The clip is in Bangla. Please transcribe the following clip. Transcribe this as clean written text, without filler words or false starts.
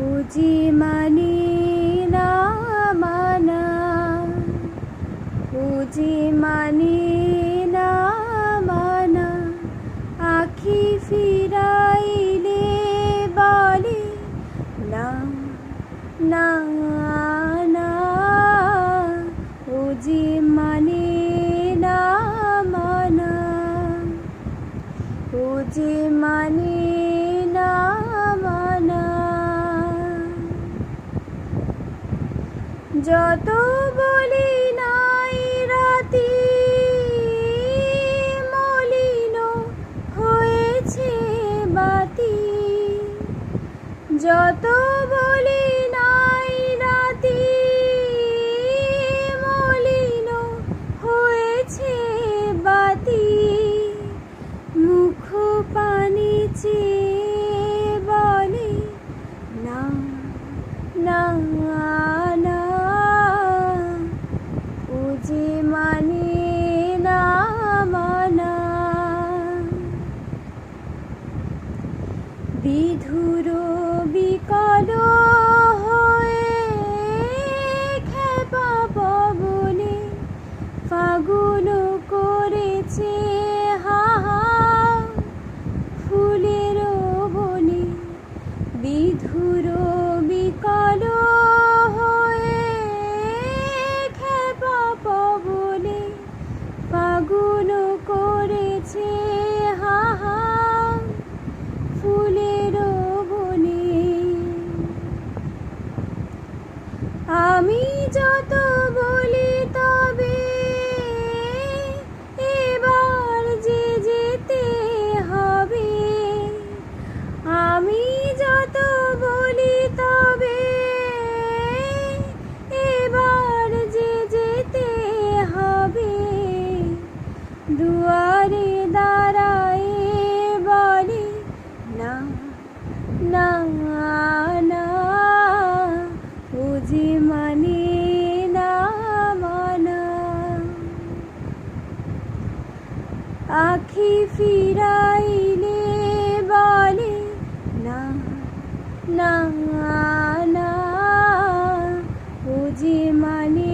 উজি মানে না মানা, উজি মানে না মানা, আখি ফিরাইলে বলে না না না, উজি মানে না মানা, উজি মানে না মানা। যত বলি নাই রাতি মলিন হয়েছে বাতি, যত বলি নাই রাতি মলিন হয়েছে বাতি, মুখ পানি চেয়ে বলে না না না, উজি মানে না মানা। বিধুর বিকল হয়ে খেপা পবনে ফাগুন করেছে হাহা ফুলের বনে, বিধুর বিকল হয়ে খেপা পবনে ফাগুন করেছে হাহা ফুলের বনে। আমি যত বলি তবে এবার যে যেতে হবে, আমি যত বলি তবে এবার যে যেতে হবে, দুয়ারে দাঁড়ায় বলে না না না, উজি মানে না মানা, আখি ফিরাইলে বলে না না না, উজি মানে